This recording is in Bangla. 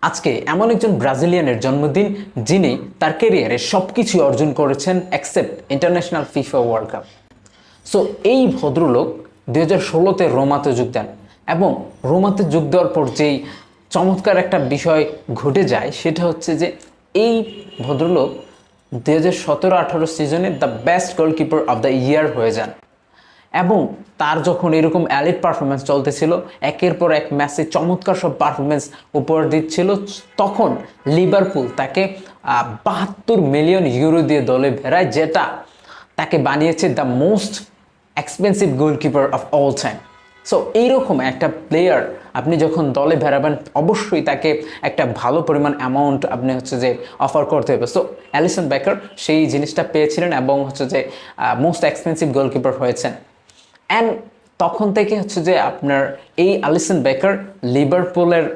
আজকে এমন একজন ব্রাজিলিয়ানের জন্মদিন যিনি তার ক্যারিয়ারে সব কিছু অর্জন করেছেন except international FIFA world cup. So এই ভদ্রলোক 2016-তে রোমাতে যোগ দেন এবং রোমাতে যোগ দেওয়ার পর যেই চমৎকার একটা বিষয় ঘটে যায় সেটা হচ্ছে যে এই ভদ্রলোক 2017-18 সিজনে the best goalkeeper of the year হয়ে যান। এবং তার যখন এরকম অ্যালিট পারফরমেন্স চলতেছিল, একের পর এক ম্যাচে চমৎকার সব পারফরমেন্স উপহার দিচ্ছিল, তখন লিভারপুল তাকে 72 মিলিয়ন ইউরো দিয়ে দলে ভেড়ায়, যেটা তাকে বানিয়েছে the most expensive goalkeeper of all time. So এইরকম একটা প্লেয়ার আপনি যখন দলে ভেড়াবেন অবশ্যই তাকে একটা ভালো পরিমাণ অ্যামাউন্ট আপনি হচ্ছে যে অফার করতে হবে। সো অ্যালিসন বেকার সেই জিনিসটা পেয়েছিলেন এবং হচ্ছে যে মোস্ট এক্সপেন্সিভ গোলকিপার হয়েছেন। অ্যান্ড তখন থেকে হচ্ছে যে আপনার এই অ্যালিসন বেকার লিভারপুলের